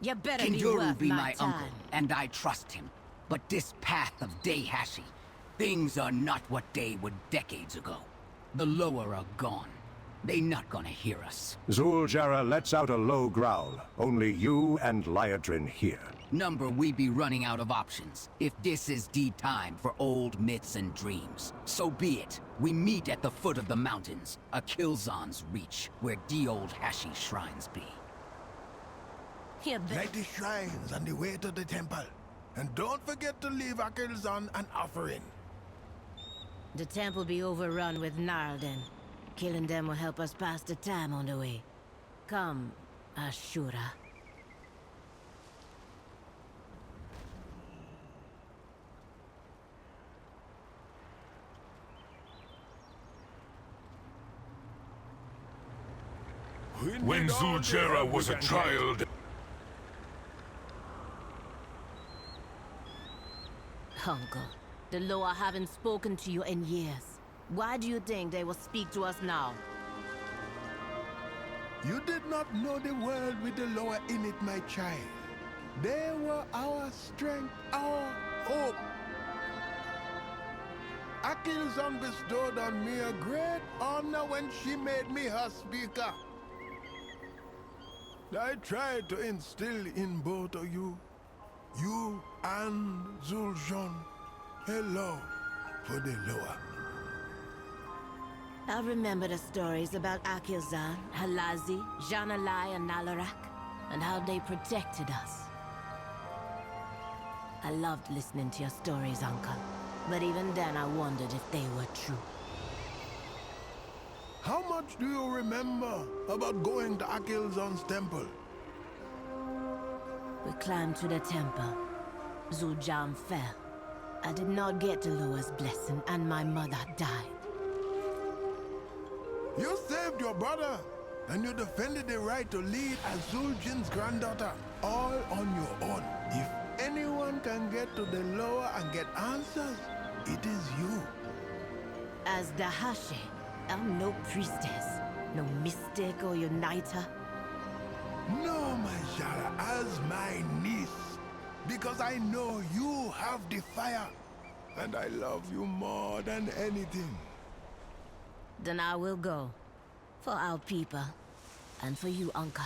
You better be Kinjuru worth be my my time. uncle, and I trust him. But this path of Daihashi, things are not what they were decades ago. The lower are gone. They not gonna hear us. Zul'jara lets out a low growl. Only you and Liadrin hear. Number, we be running out of options. If this is the time for old myths and dreams, so be it. We meet at the foot of the mountains, a Killzon's reach, where the old Hashi shrines be. You better. Light the shrines on the way to the temple. And don't forget to leave Akilzon an offering. The temple be overrun with Narlden. Killing them will help us pass the time on the way. Come, Ashura. When Zul'jara was a child... Uncle, the Loa haven't spoken to you in years. Why do you think they will speak to us now? You did not know the world with the lower in it, my child. They were our strength, our hope. Akilzon bestowed on me a great honor when she made me her speaker. I tried to instill in both of you and Zul'jara, a love for the lower. I remember the stories about Akilzon, Halazzi, Janalai, and Nalarak, and how they protected us. I loved listening to your stories, Uncle. But even then, I wondered if they were true. How much do you remember about going to Akilzon's temple? We climbed to the temple. Zul'jara fell. I did not get the Loa's blessing, and my mother died. You saved your brother, and you defended the right to lead as Zul'jin's granddaughter, all on your own. If anyone can get to the lower and get answers, it is you. As the Hashi, I'm no priestess, no mystic or uniter. No, my Jara, as my niece, because I know you have the fire, and I love you more than anything. Then I will go. For our people. And for you, Uncle.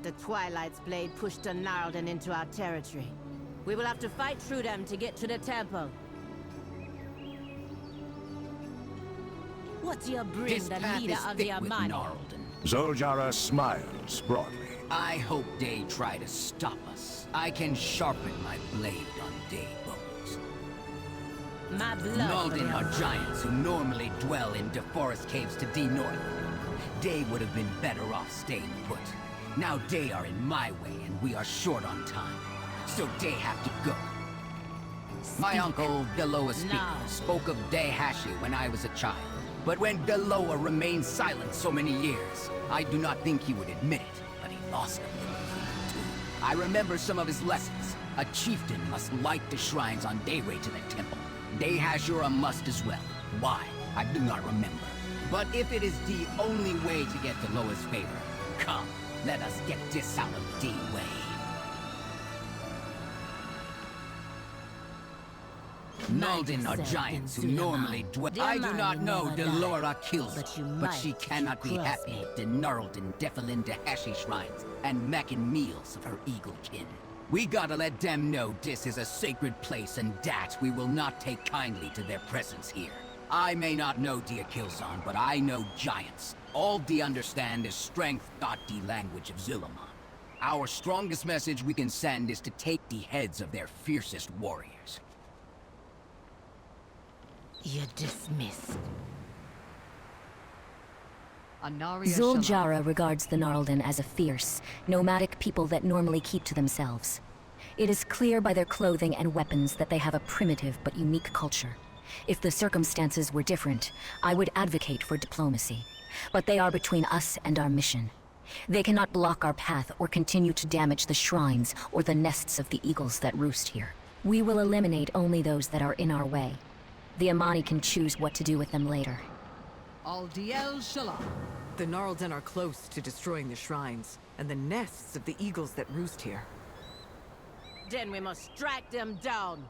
The Twilight's blade pushed a Narlden into our territory. We will have to fight through them to get to the temple. What do you bring This the path leader is of the thick with Amani? Narlden. Zul'jara smiles broadly. I hope they try to stop us. I can sharpen my blade on day bones. My blood. Nalden are giants who normally dwell in deforest caves to the north. They would have been better off staying put. Now they are in my way and we are short on time. So they have to go. My uncle, Galoa Speaker, spoke of Dehashi when I was a child. But when Galoa remained silent so many years, I do not think he would admit it, but he lost a little too. I remember some of his lessons. A chieftain must light the shrines on dayway to the temple. Dehashi are a must as well. Why? I do not remember. But if it is the only way to get Galoa's favor, come, let us get this out of the way. Nalden are giants who normally dwell. I do not know Delora kills her, but she cannot be happy if the Gnarlden Defilin Dehashi shrines and Mackin meals of her eagle kin. We gotta let them know this is a sacred place and that we will not take kindly to their presence here. I may not know the Killzone, but I know giants. All they understand is strength, not the language of zul'aman. Our strongest message we can send is to take the heads of their fiercest warriors. You're dismissed. Zul'jara regards the Gnarlden as a fierce, nomadic people that normally keep to themselves. It is clear by their clothing and weapons that they have a primitive but unique culture. If the circumstances were different, I would advocate for diplomacy. But they are between us and our mission. They cannot block our path or continue to damage the shrines or the nests of the eagles that roost here. We will eliminate only those that are in our way. The Amani can choose what to do with them later. Al-Diel Shalom. The Gnarlden are close to destroying the shrines and the nests of the eagles that roost here. Then we must strike them down.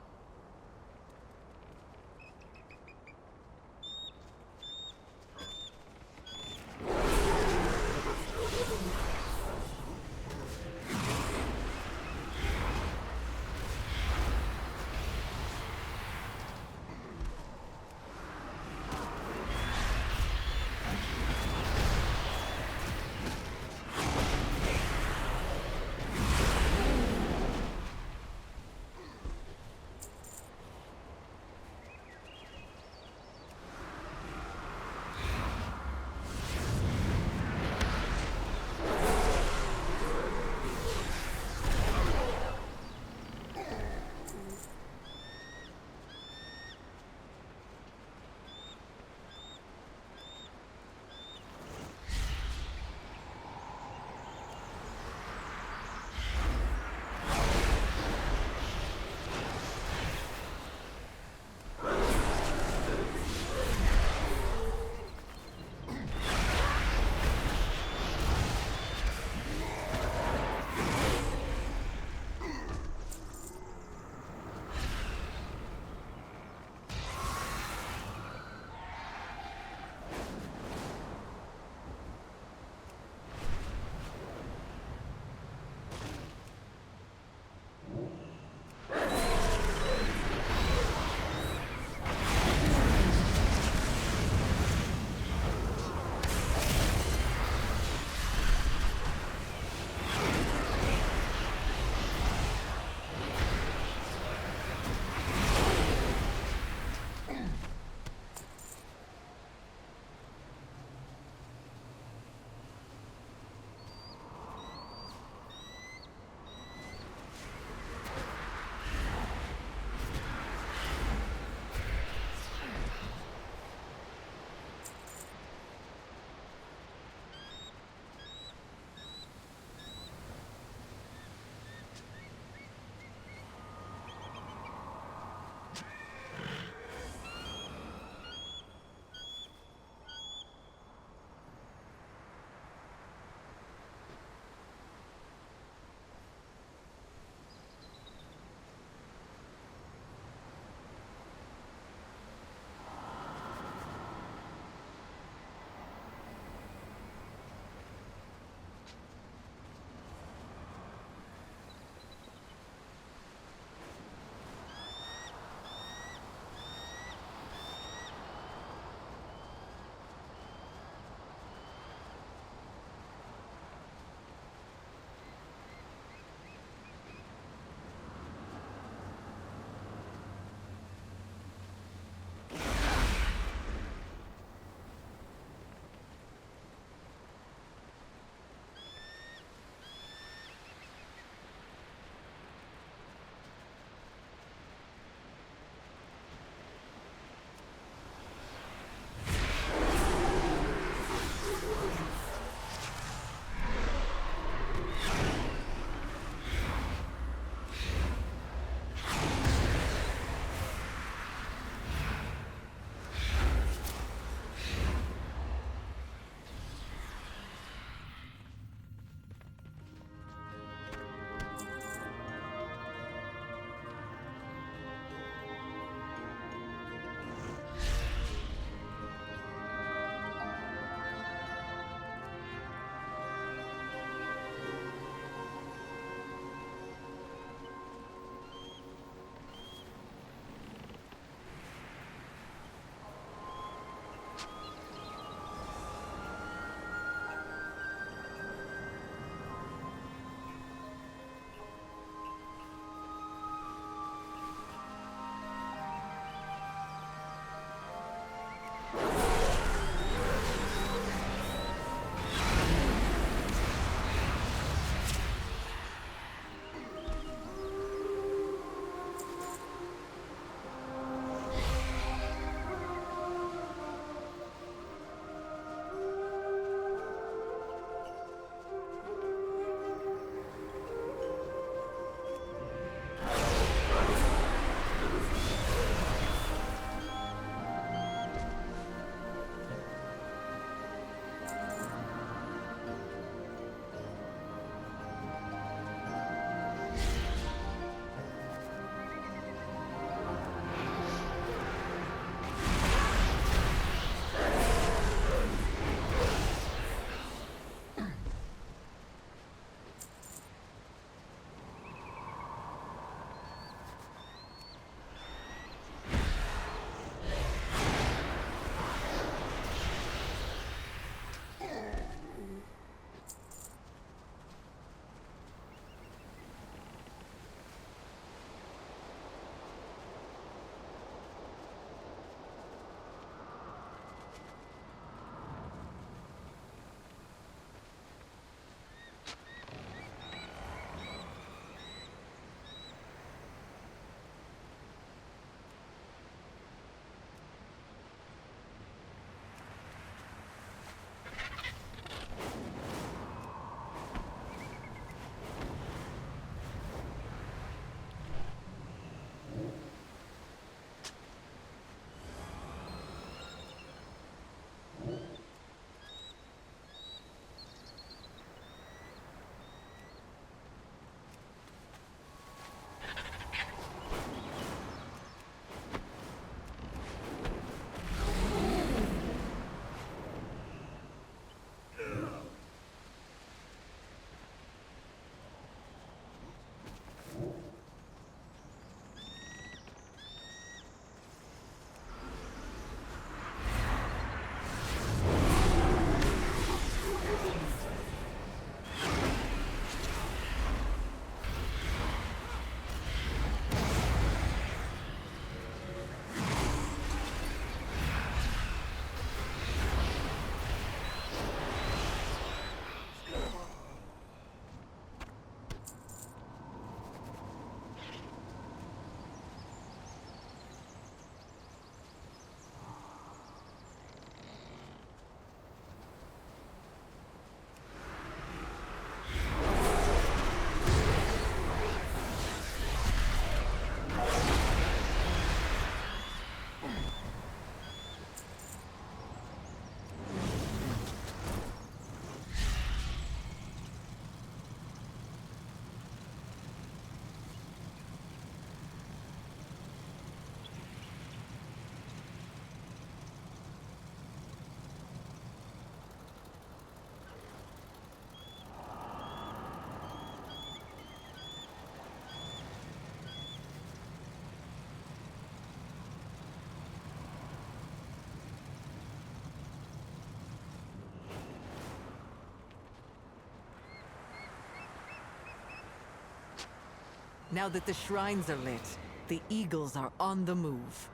Now that the shrines are lit, the eagles are on the move.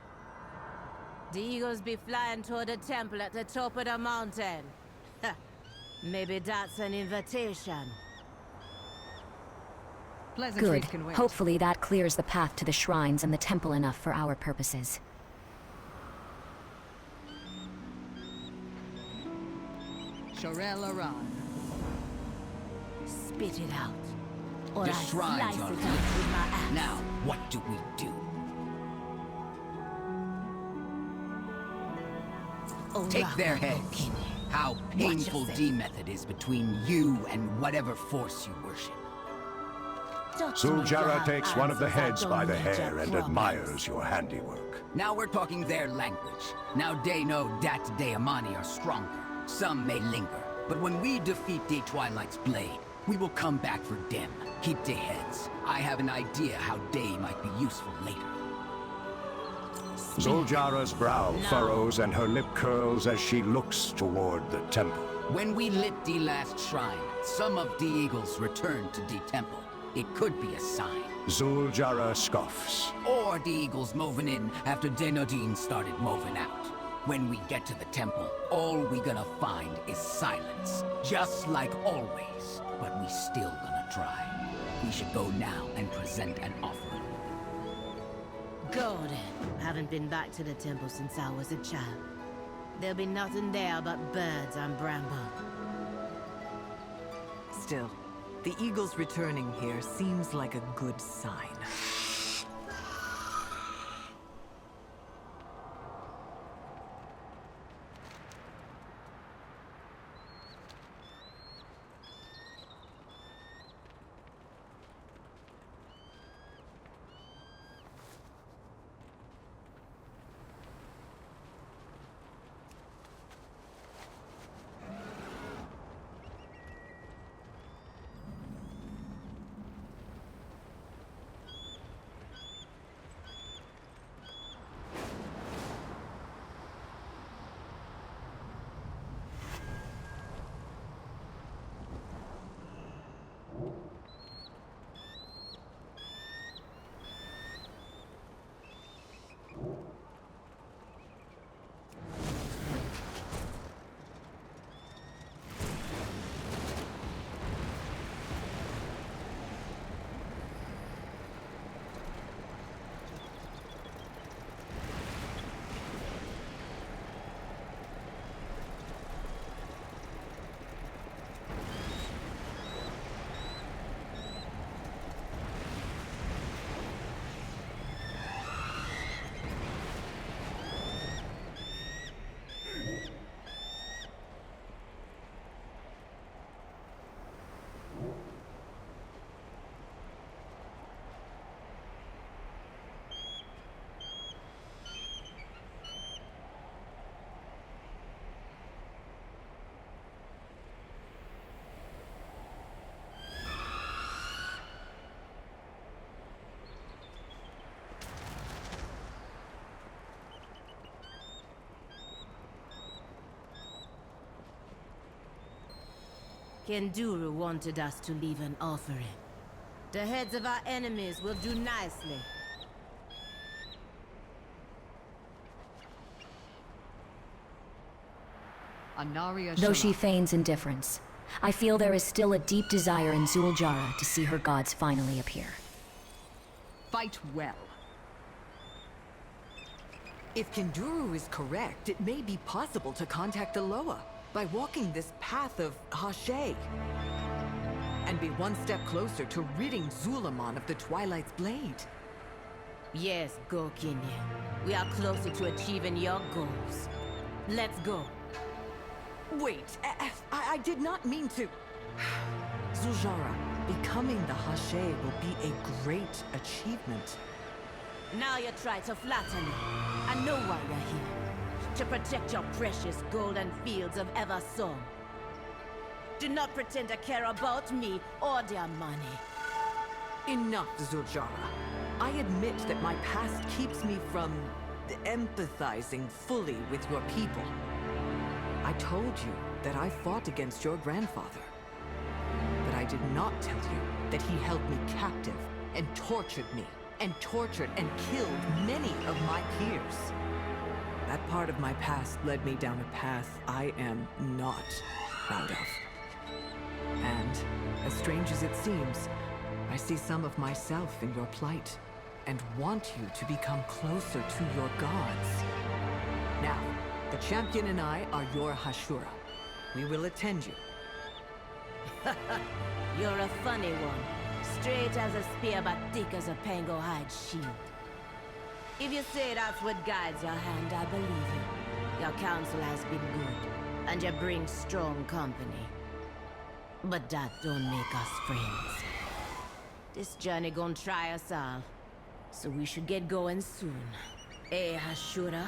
The eagles be flying toward the temple at the top of the mountain. Maybe that's an invitation. Good. Hopefully that clears the path to the shrines and the temple enough for our purposes. Sharel Aran. Spit it out. Or The I shrines slice are it lit. out with my axe. Now, what do we do? Take their heads. How painful D-method is between you and whatever force you worship. Zul'jara takes one of the heads by the hair and admires your handiwork. Now we're talking their language. Now they know that de Amani are stronger. Some may linger, but when we defeat the Twilight's blade, we will come back for them. Keep the heads. I have an idea how they might be useful later. Zul'jara's brow furrows and her lip curls as she looks toward the temple. When we lit the last shrine, some of the eagles returned to the temple. It could be a sign. Zul'jara scoffs. Or the eagles moving in after Denodine started moving out. When we get to the temple, all we gonna find is silence. Just like always. But we still gonna try. We should go now and present an offering. Go then. Haven't been back to the temple since I was a child. There'll be nothing there but birds and bramble. Still, the eagles returning here seems like a good sign. Kenduru wanted us to leave an offering. The heads of our enemies will do nicely. Though she feigns indifference, I feel there is still a deep desire in Zul'jara to see her gods finally appear. Fight well. If Kenduru is correct, it may be possible to contact the Loa by walking this path of Hashay. And be one step closer to ridding Zul'aman of the Twilight's blade. Yes, go, Kinye. We are closer to achieving your goals. Let's go. Wait, I did not mean to... Zul'jara, becoming the Hashay will be a great achievement. Now you try to flatter me. I know why you're here. To protect your precious golden fields of Eversong. Do not pretend to care about me or their money. Enough, Zul'jara. I admit that my past keeps me from empathizing fully with your people. I told you that I fought against your grandfather. But I did not tell you that he held me captive and tortured me, and tortured and killed many of my peers. That part of my past led me down a path I am not proud of. And, as strange as it seems, I see some of myself in your plight, and want you to become closer to your gods. Now, the champion and I are your Hashura. We will attend you. You're a funny one. Straight as a spear, but thick as a pango hide shield. If you say that's what guides your hand, I believe you. Your counsel has been good, and you bring strong company. But that don't make us friends. This journey gonna try us all, so we should get going soon. Eh, Hashura?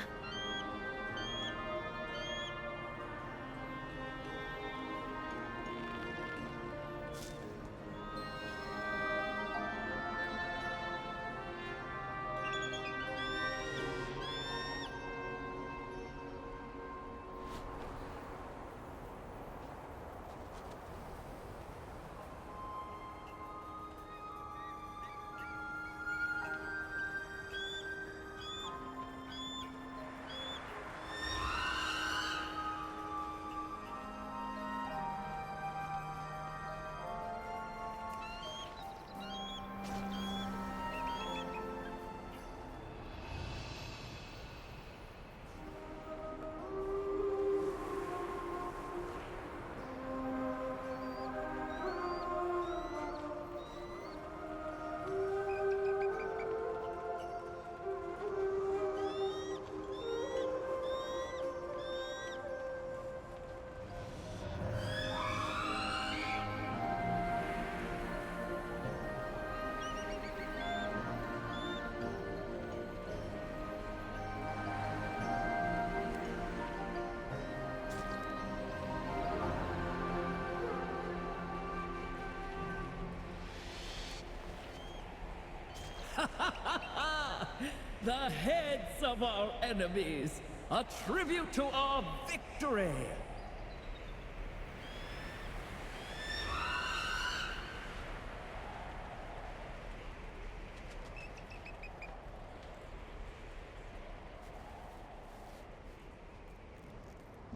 The heads of our enemies, a tribute to our victory.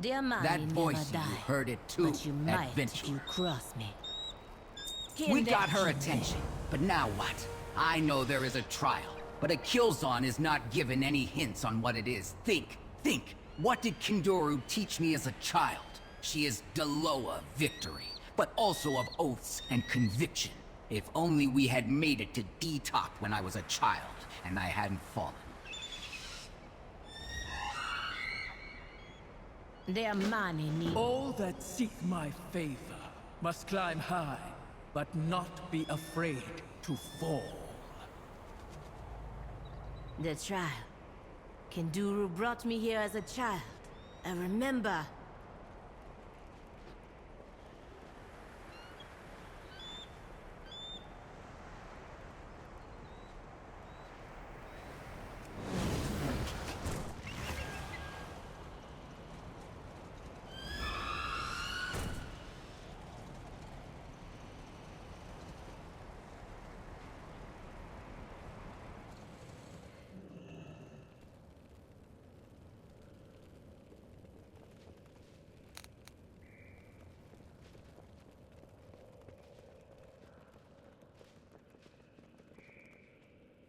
The Amani That voice, never you die, heard it too, but you might if adventure. you cross me. We got her attention, but now what? I know there is a trial, but a Killzone is not given any hints on what it is. Think. What did Kindoru teach me as a child? She is Deloa victory, but also of oaths and conviction. If only we had made it to D-Top when I was a child, and I hadn't fallen. The Amani need... All that seek my favor must climb high, but not be afraid to fall. The trial. Kinduru brought me here as a child. I remember.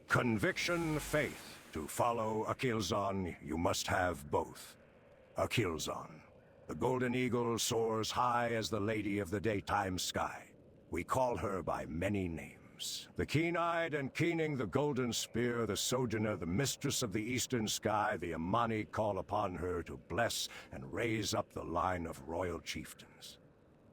Conviction, faith. To follow a Killzone, you must have both. A Killzone. The Golden Eagle soars high as the Lady of the Daytime Sky. We call her by many names. The Keen-Eyed and Keening, the Golden Spear, the Sojourner, the Mistress of the Eastern Sky, the Amani call upon her to bless and raise up the line of royal chieftains.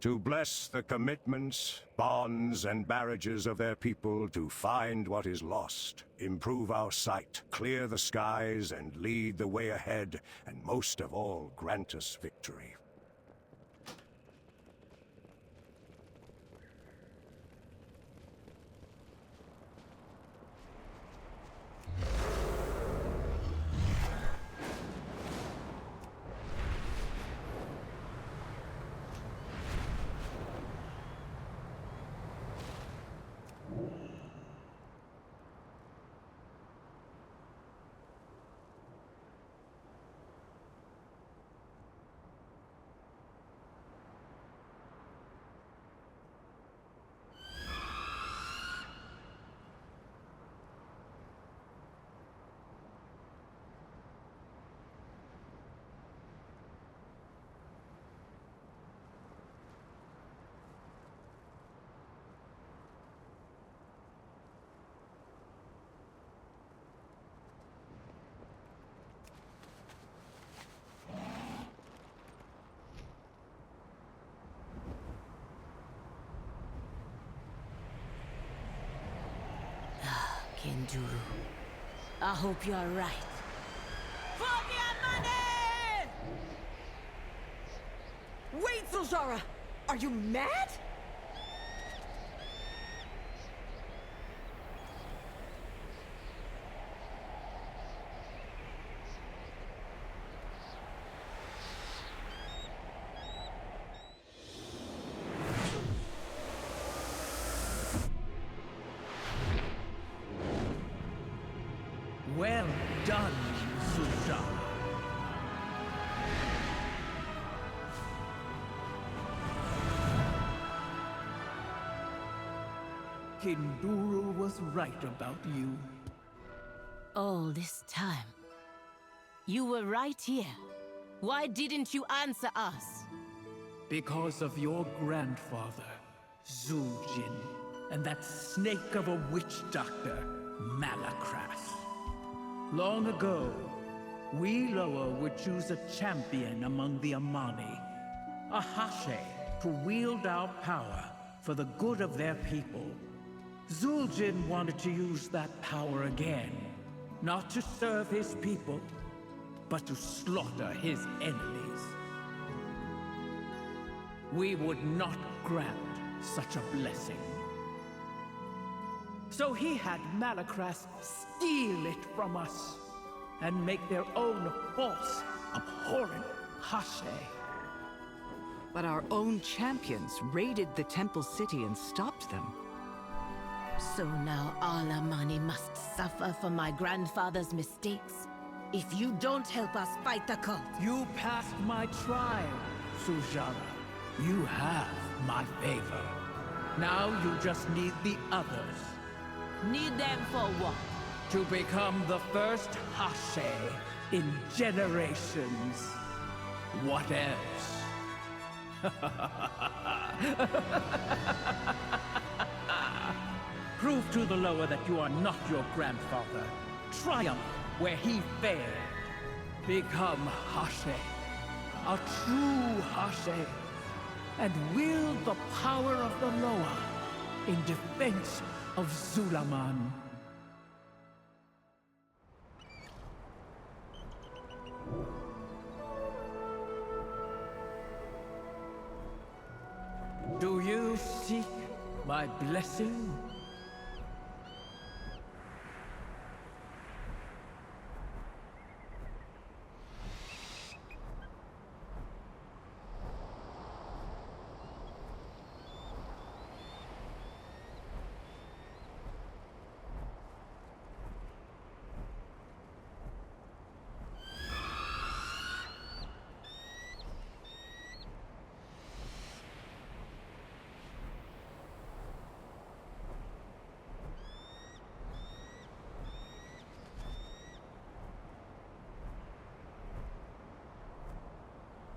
To bless the commitments, bonds, and barrages of their people to find what is lost, improve our sight, clear the skies, and lead the way ahead, and most of all, grant us victory. Kinduru. I hope you're right. For the Amani! Wait, Zuljara! Are you mad? Well done, Zuljara. Kinduru was right about you. All this time. You were right here. Why didn't you answer us? Because of your grandfather, Zuljin, and that snake of a witch doctor, Malakras. Long ago, we Loa would choose a champion among the Amani, a Hashe, to wield our power for the good of their people. Zuljin wanted to use that power again, not to serve his people, but to slaughter his enemies. We would not grant such a blessing. So he had Malakras steal it from us and make their own false, abhorrent Hashe. But our own champions raided the temple city and stopped them. So now all Amani must suffer for my grandfather's mistakes. If you don't help us fight the cult. You passed my trial, Zuljara. You have my favor. Now you just need the others. Need them for what? To become the first Hashe in generations. What else? Prove to the Loa that you are not your grandfather. Triumph where he failed. Become Hashe, a true Hashe, and wield the power of the Loa in defense of zul'aman. Do you seek my blessing?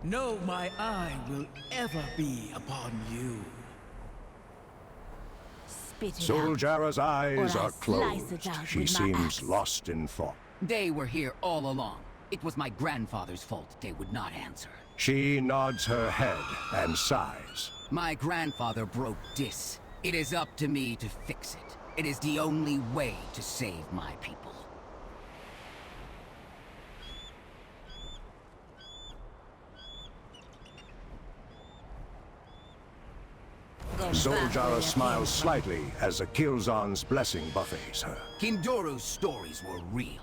No, my eye will ever be upon you. Spit it Zuljara's eyes or I are slice it closed. out She with my seems axe. lost in thought. They were here all along. It was my grandfather's fault they would not answer. She nods her head and sighs. My grandfather broke Dis. It is up to me to fix it. It is the only way to save my people. Zuljara smiles slightly as Akilzan's blessing buffets her. Kinduru's stories were real.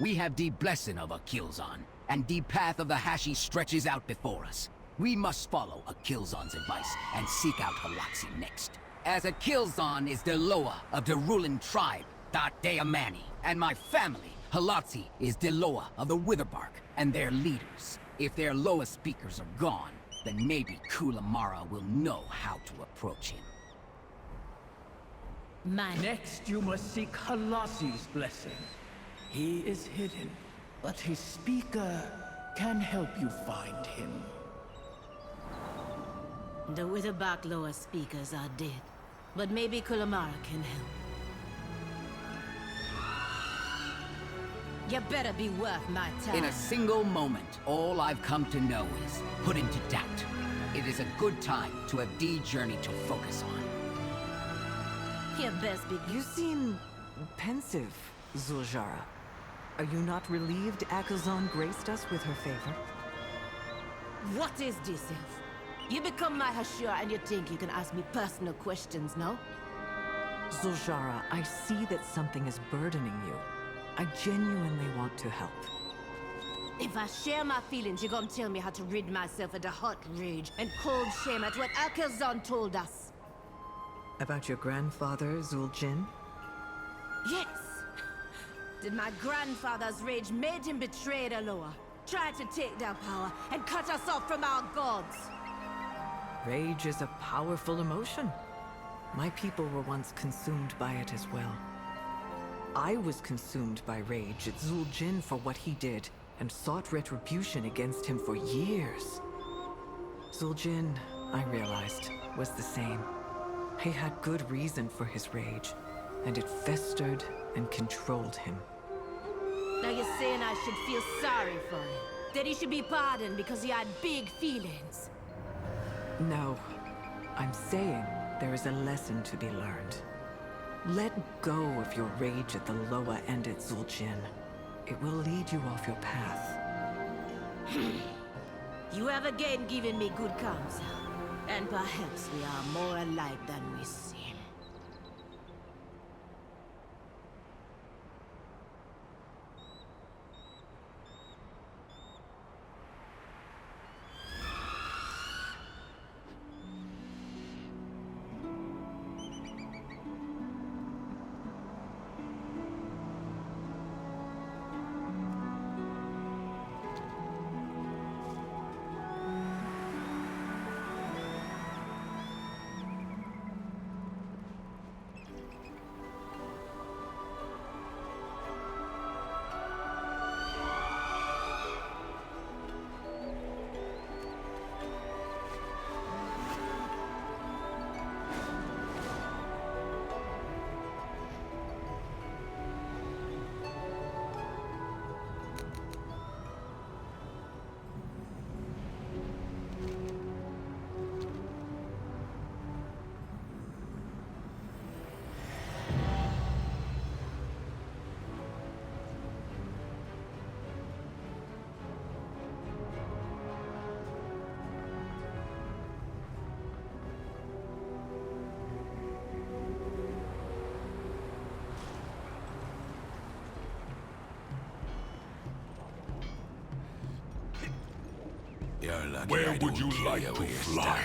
We have the blessing of Akilzan, and the path of the Hashi stretches out before us. We must follow Akilzan's advice and seek out Halazzi next. As Akilzan is the Loa of the ruling tribe, the Amani, and my family, Halazzi is the Loa of the Witherbark and their leaders. If their Loa speakers are gone, then maybe Kulamara will know how to approach him. Next, you must seek Halazzi's blessing. He is hidden, but his speaker can help you find him. The Witherbark Loa speakers are dead, but maybe Kulamara can help. You better be worth my time. In a single moment, all I've come to know is put into doubt. It is a good time to have the journey to focus on. You best be... You seem pensive, Zuljara. Are you not relieved Akazan graced us with her favor? What is this, Elf? You become my Hashira and you think you can ask me personal questions, no? Zuljara, I see that something is burdening you. I genuinely want to help. If I share my feelings, you're gonna tell me how to rid myself of the hot rage and cold shame at what Alcazan told us. About your grandfather, Zuljin? Yes! Did my grandfather's rage made him betray the Loa, try to take their power, and cut us off from our gods? Rage is a powerful emotion. My people were once consumed by it as well. I was consumed by rage at Zuljin for what he did, and sought retribution against him for years. Zuljin, I realized, was the same. He had good reason for his rage, and it festered and controlled him. Now you're saying I should feel sorry for him? That he should be pardoned because he had big feelings? No. I'm saying there is a lesson to be learned. Let go of your rage at the Loa and at Zuljin. It will lead you off your path. You have again given me good counsel. And perhaps we are more alike than we seem. Where would you like to fly?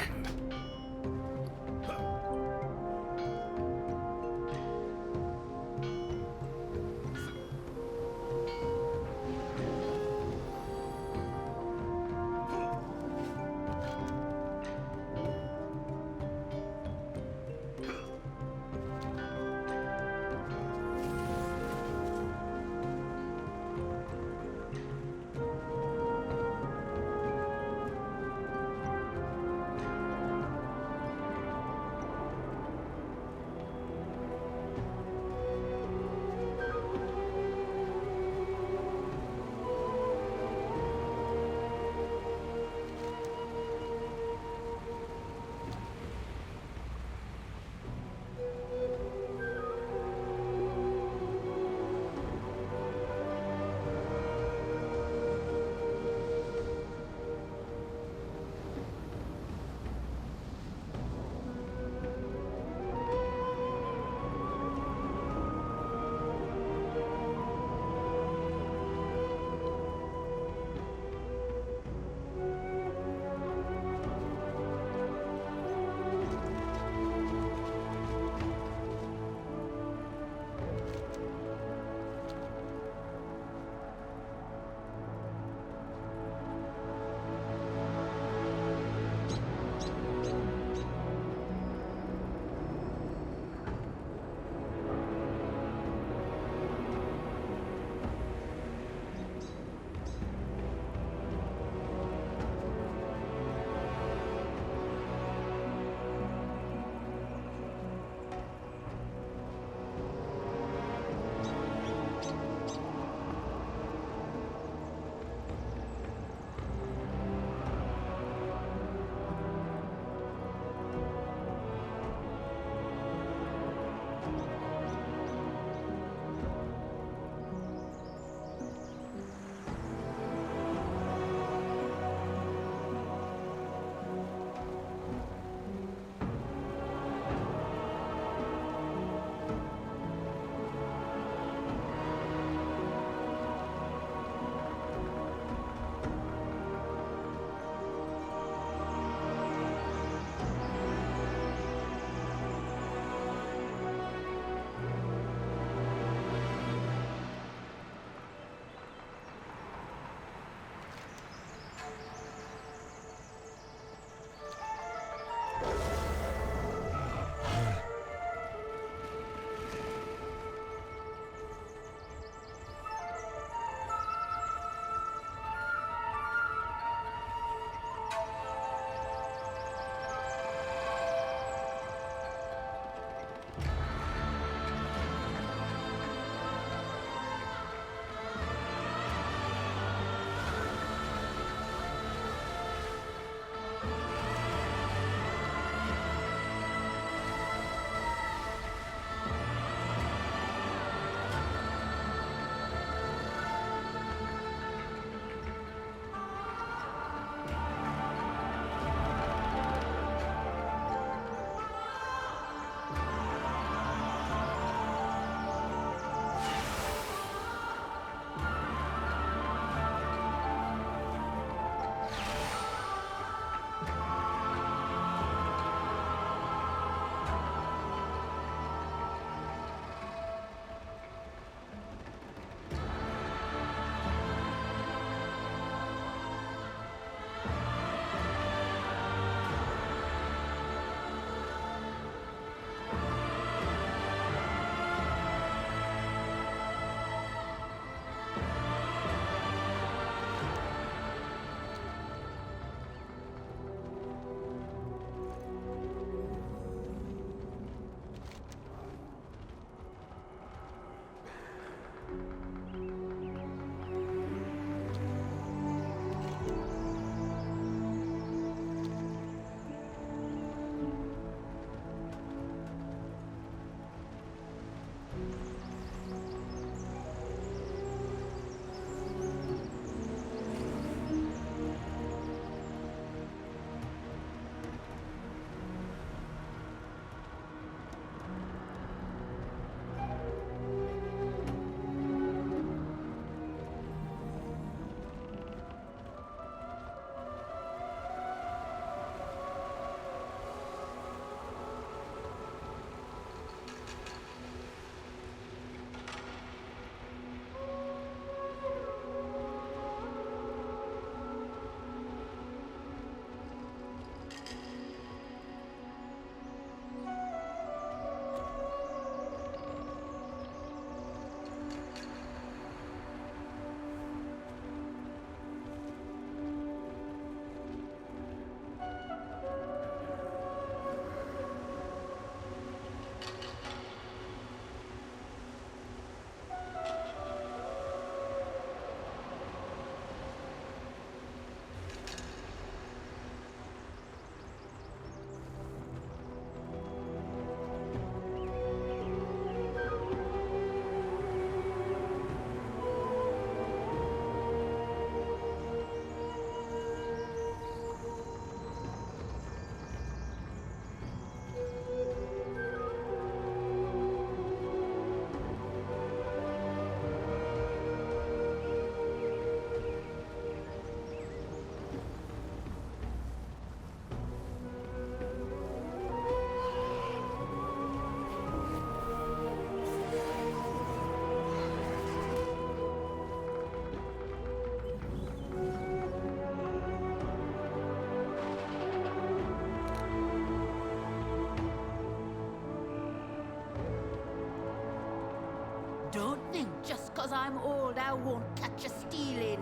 Don't think just 'cause I'm old I won't catch you stealing.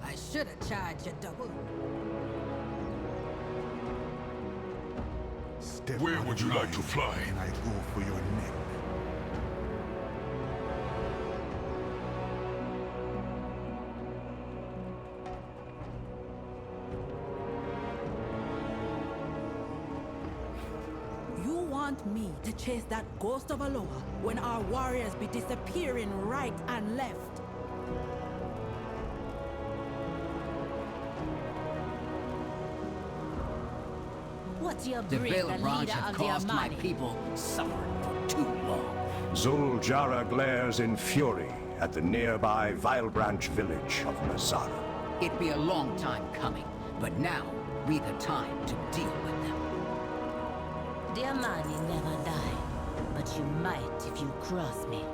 I should have charged you double. Step Where out would of you like line, to fly? and I go for your neck. You want me to chase that ghost of a Loa when our warriors be disappearing right and left? What's your The bring Veil the Branch leader have of the caused my Amani? people suffer for too long. Zul'jara glares in fury at the nearby Vile Branch village of Mazara. It be a long time coming, but now be the time to deal with them. The Amani never die, but you might if you cross me.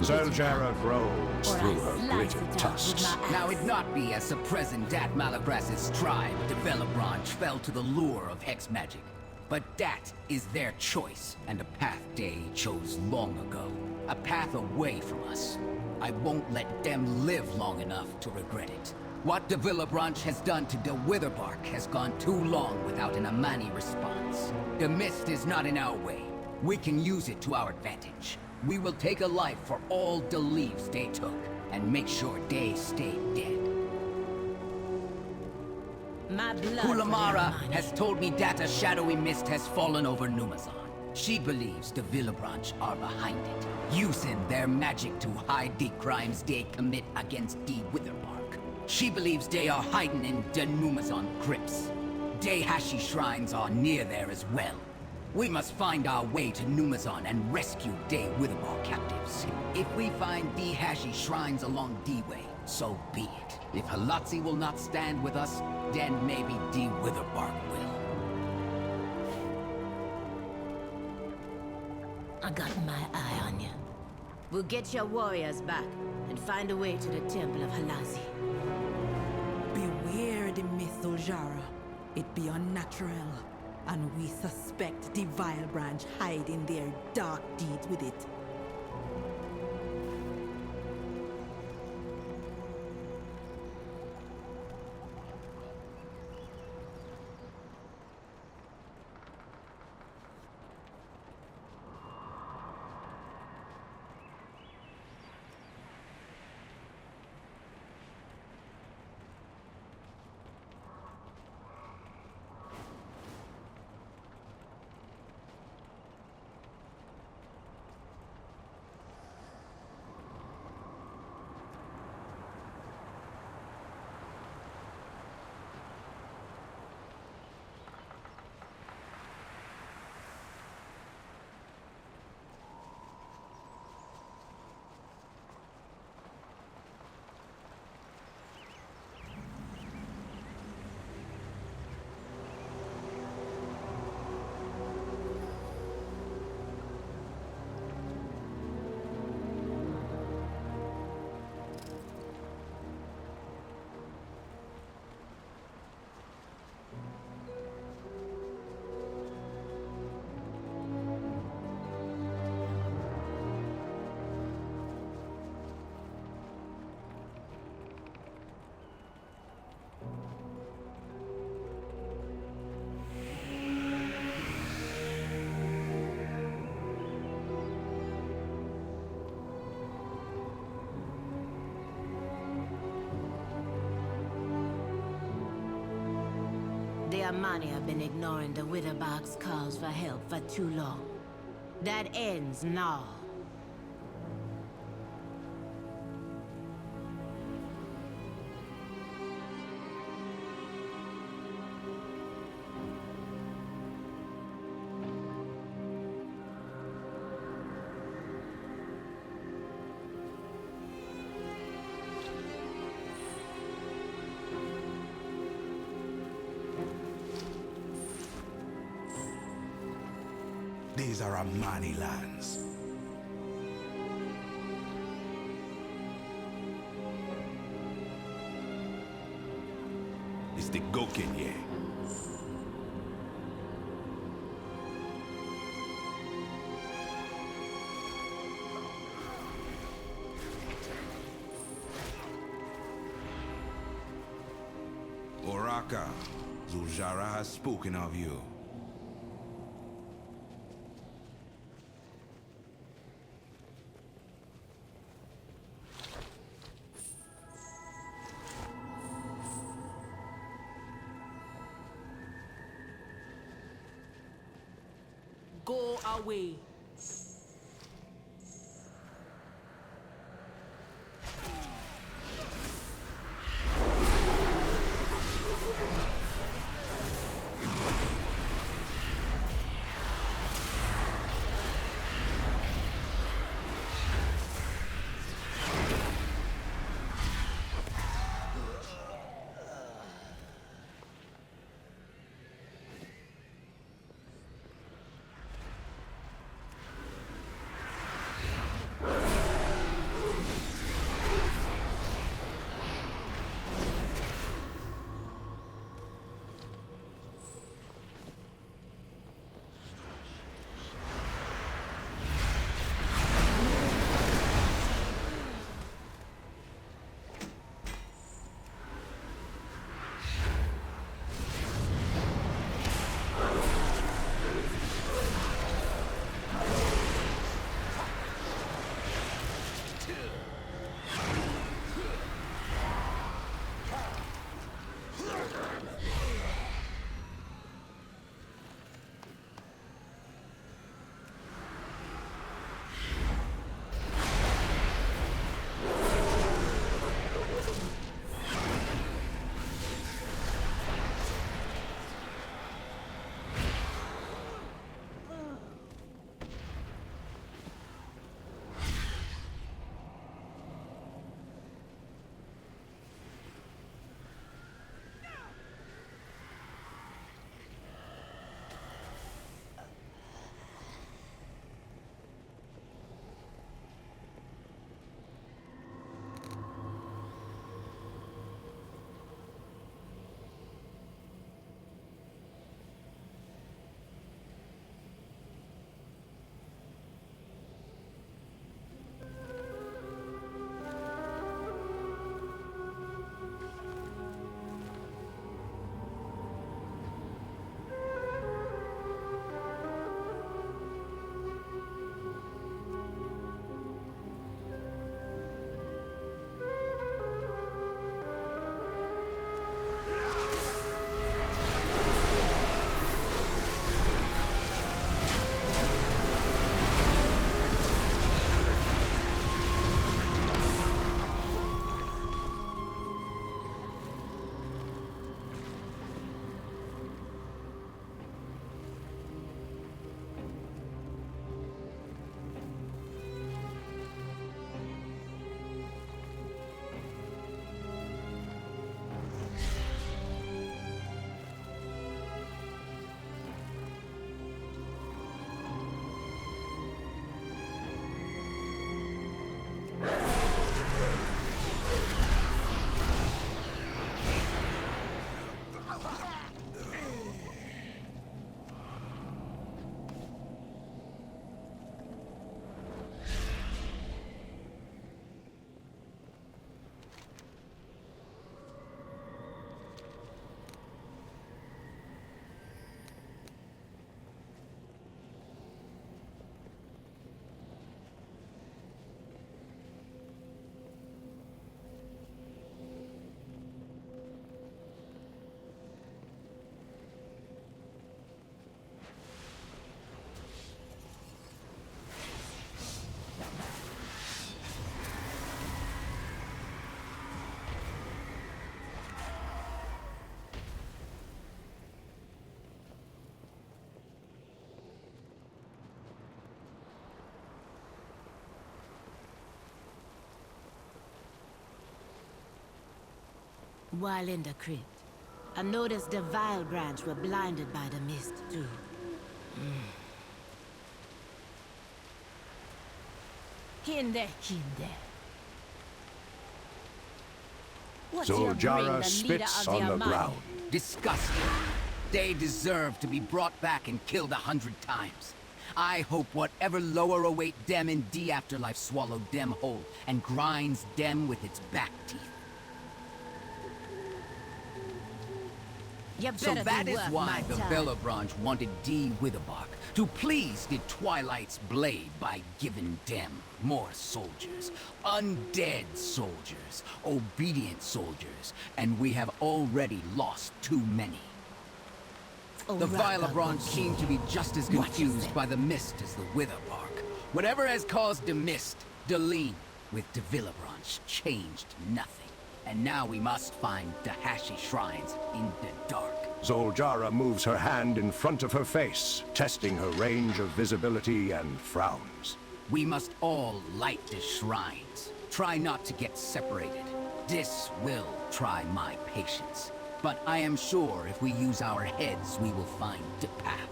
Zul'jara groans Or I through her slice gritted it out with tusks. my axe. Now it not be as the present dat Malagras's tribe, the Veil Branch, fell to the lure of hex magic. But that is their choice, and a path they chose long ago. A path away from us. I won't let them live long enough to regret it. What the Veil Branch has done to the Witherbark has gone too long without an Amani response. The mist is not in our way. We can use it to our advantage. We will take a life for all the leaves they took, and make sure they stay dead. My blood for the Kulamara Amani. has told me that a shadowy mist has fallen over Numazon. She believes the Veil Branch are behind it, using their magic to hide the crimes they commit against the Witherbark. She believes they are hiding in the Numazon crypts. Deihashi shrines are near there as well. We must find our way to Numazon and rescue Day Witherbark captives. If we find Deihashi shrines along D-Way, so be it. If Halazzi will not stand with us, then maybe D Witherbark will. I got my eye on you. We'll get your warriors back and find a way to the temple of Halazzi. Beware the myth, Zul'jara. It be unnatural, and we suspect the Vile Branch hiding their dark deeds with it. The Amani have been ignoring the Witherbark's calls for help for too long. That ends now. These are Amani lands. It's the Gokenye. Aka, Zuljara has spoken of you. Go away. While in the crypt, I noticed the Vile branch were blinded by the mist, too. Kinde. What's your bring, Zuljara the leader spits of the on the Amani? ground. Disgusting. They deserve to be brought back and killed 100 times. I hope whatever lower await them in the afterlife swallowed them whole and grinds them with its back teeth. You So better that do is work, why my the time. Velobranch wanted D. Witherbark to please the Twilight's blade by giving them more soldiers. Undead soldiers, obedient soldiers, and we have already lost too many. The Velobranch seem to be just as confused by the mist as the Witherbark. Whatever has caused the mist, Deline, with the Velobranch, changed nothing. And now we must find Dahashi shrines in the dark. Zul'jara moves her hand in front of her face, testing her range of visibility and frowns. We must all light the shrines. Try not to get separated. This will try my patience. But I am sure if we use our heads, we will find the path.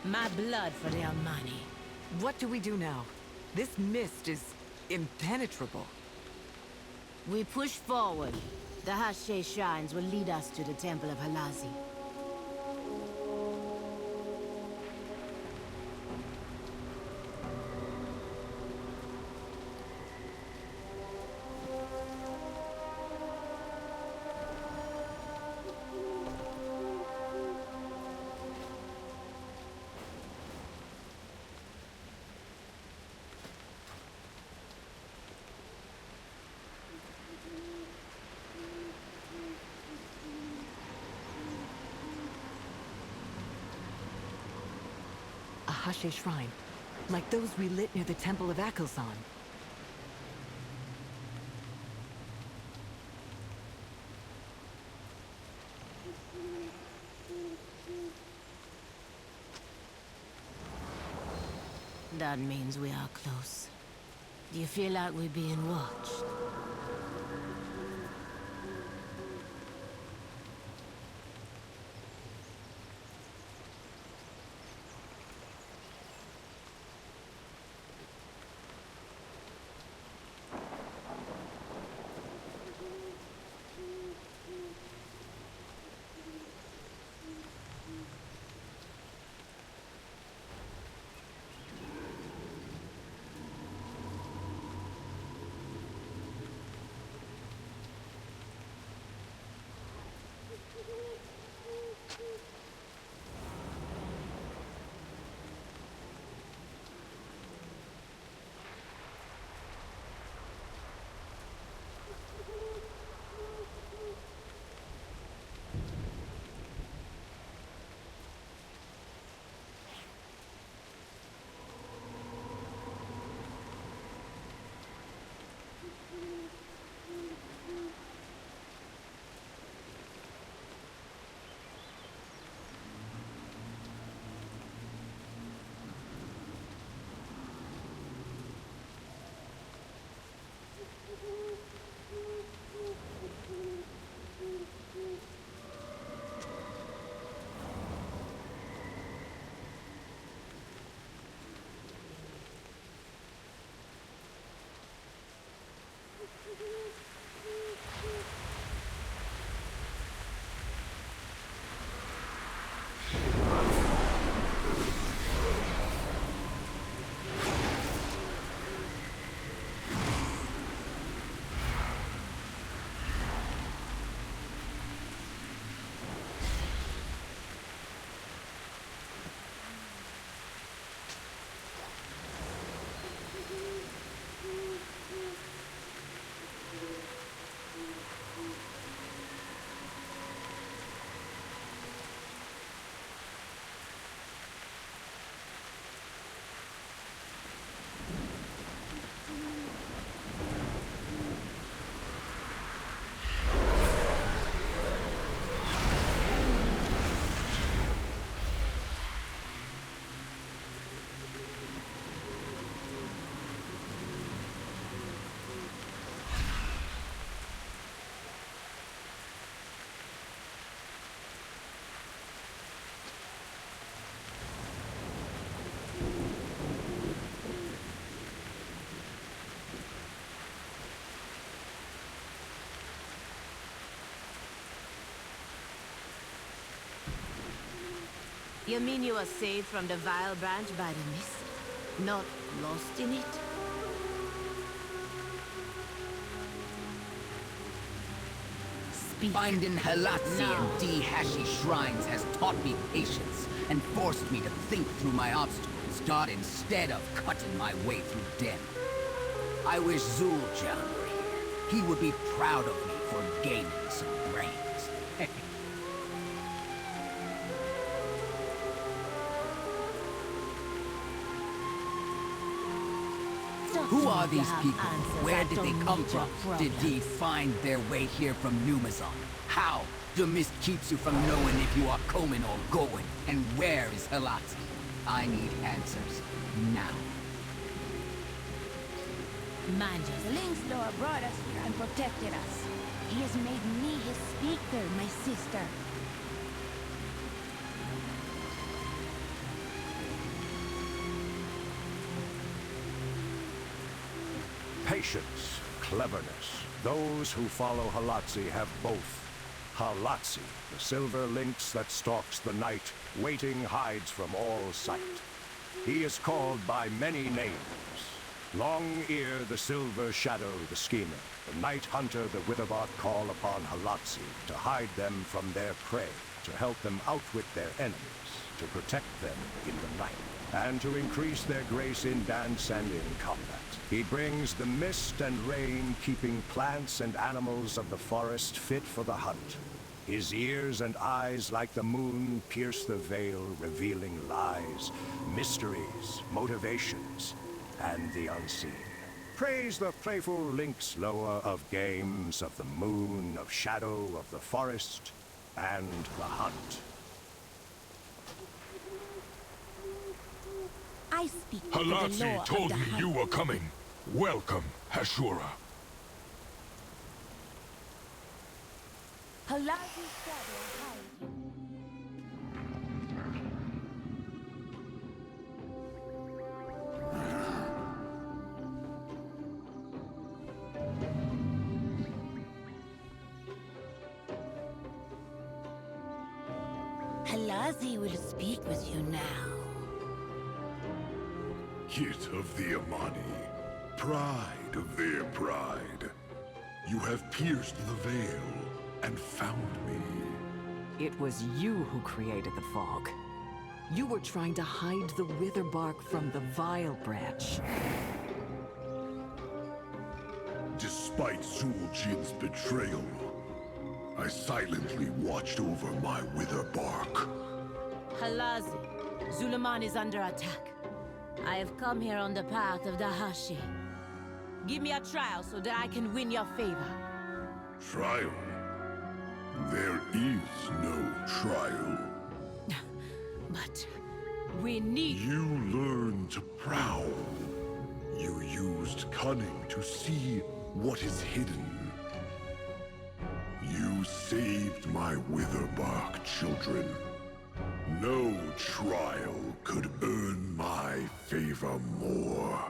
My blood for the Amani. What do we do now? This mist is impenetrable. We push forward. The Hashe shrines will lead us to the Temple of Halazzi. A Hashe shrine, like those we lit near the Temple of Akelzan. That means we are close. Do you feel like we're being watched? You mean you were saved from the vile branch by the mist? Not lost in it? speak. Finding Halazzi No. and D. Hashi shrines has taught me patience and forced me to think through my obstacles, God, instead of cutting my way through them. I wish Zul'jan were here. He would be proud of me for gaining some brains. Who are these people? Where did they come from? Did they find their way here from Numazon? How? The mist keeps you from knowing if you are coming or going. And where is Halazzi? I need answers. Now. Mind you, Link's Lord brought us here and protected us. He has made me his speaker, my sister. Patience, cleverness. Those who follow Halazzi have both. Halazzi, the silver lynx that stalks the night, waiting hides from all sight. He is called by many names. Long Ear, the silver shadow, the schemer. The night hunter, the witherbark call upon Halazzi to hide them from their prey, to help them outwit their enemies, to protect them in the night, and to increase their grace in dance and in combat. He brings the mist and rain, keeping plants and animals of the forest fit for the hunt. His ears and eyes, like the moon, pierce the veil, revealing lies, mysteries, motivations, and the unseen. Praise the playful lynx lower of games, of the moon, of shadow, of the forest, and the hunt. I speak for the Halazzi law told of me the you hunt. were coming. Welcome, Hashura. Halazzi's shadow hides you. Halazzi will speak with you now. Hit of the Amani, pride of their pride. You have pierced the veil and found me. It was you who created the fog. You were trying to hide the wither bark from the vile branch. Despite Zul'jin's betrayal, I silently watched over my wither bark. Halazzi, zul'aman is under attack. I have come here on the path of the Hashi. Give me a trial so that I can win your favor. Trial? There is no trial. But we need... You learned to prowl. You used cunning to see what is hidden. You saved my witherbark children. No trial could earn my favor more.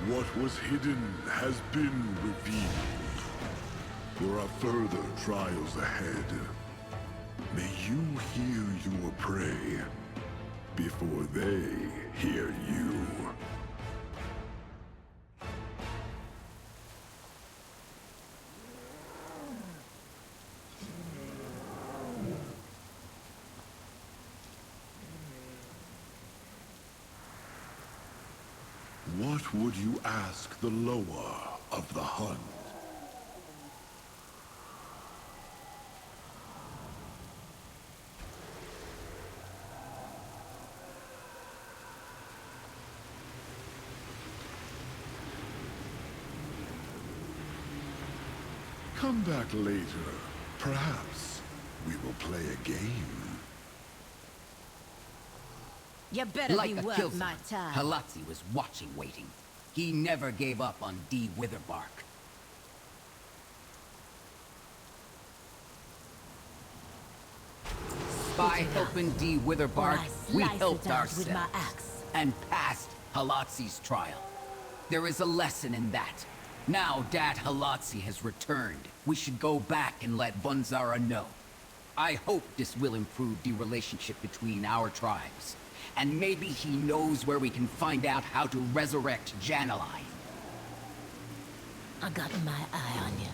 What was hidden has been revealed. There are further trials ahead. May you hear your prey before they hear you. What would you ask the Loa of the hunt? Come back later. Perhaps we will play a game. You better Like be a worth killzone, my time. Halazzi was watching, waiting. He never gave up on D. Witherbark. By helping D. Witherbark, we helped ourselves. With my axe. And passed Halazzi's trial. There is a lesson in that. Now Dat Halazzi has returned. We should go back and let Bunzara know. I hope this will improve the relationship between our tribes. And maybe he knows where we can find out how to resurrect Janaline. I got my eye on you.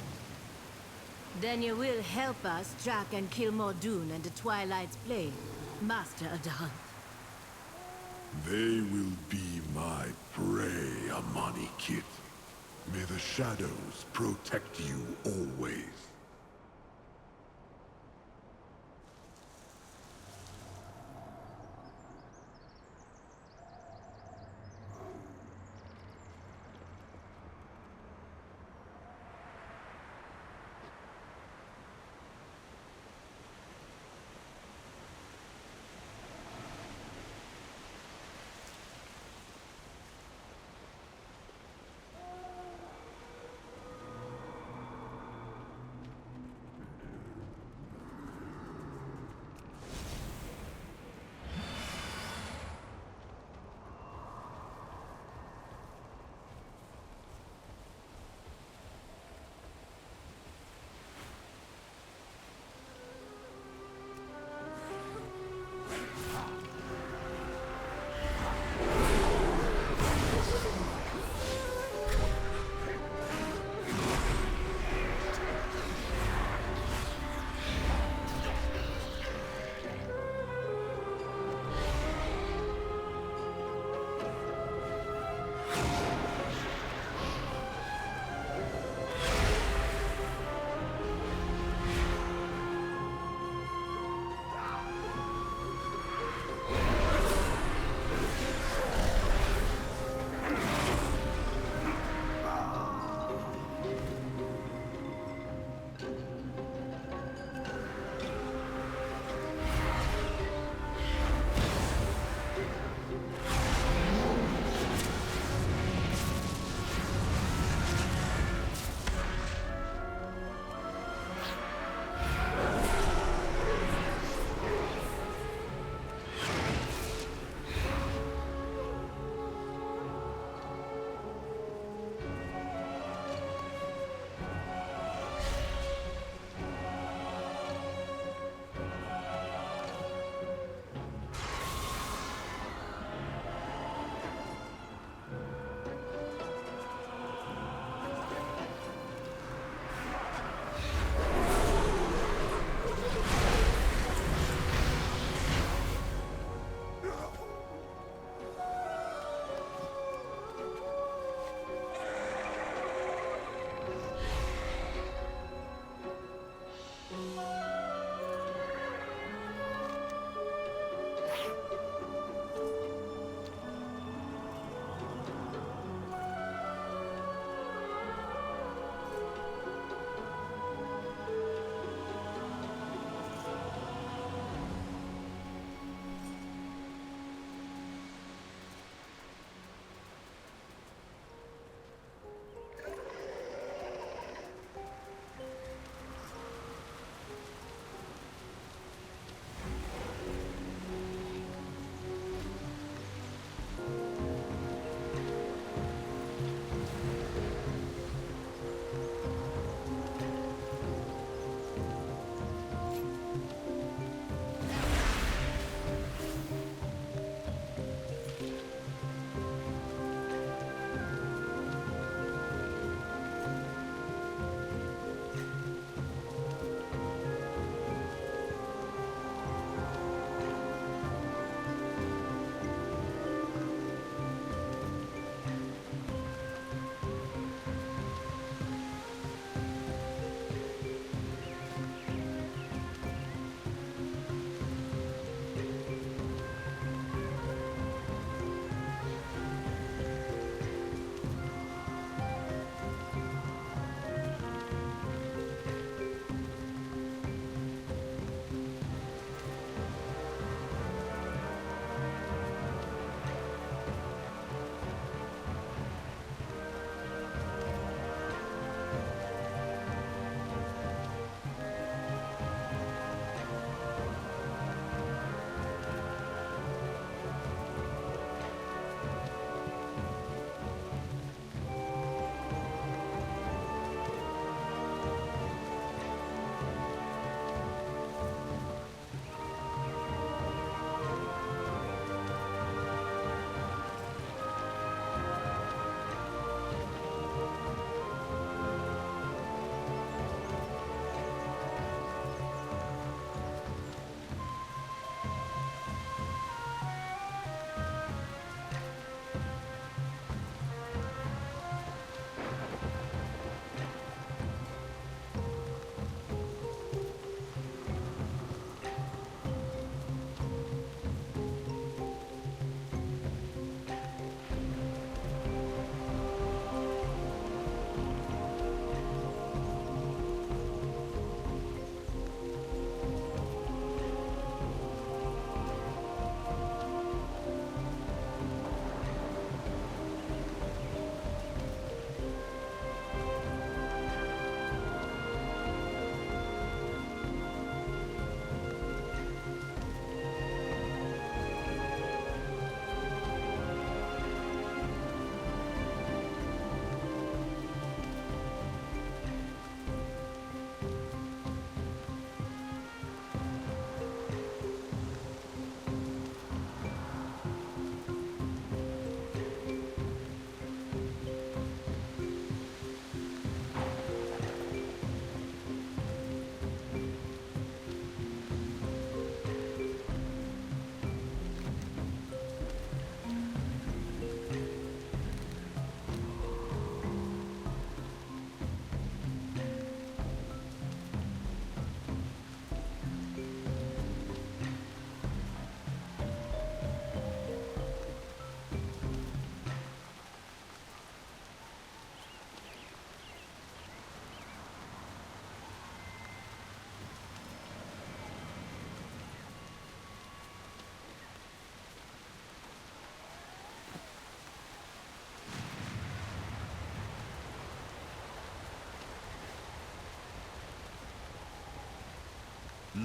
Then you will help us track and kill Mordoon and the Twilight's Blade, Master of the Hunt. They will be my prey, Amani Kit. May the shadows protect you always.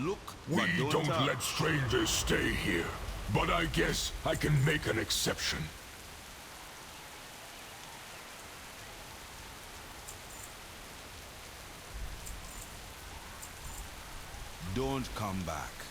Look, We but don't talk. let strangers stay here. But I guess I can make an exception. Don't come back.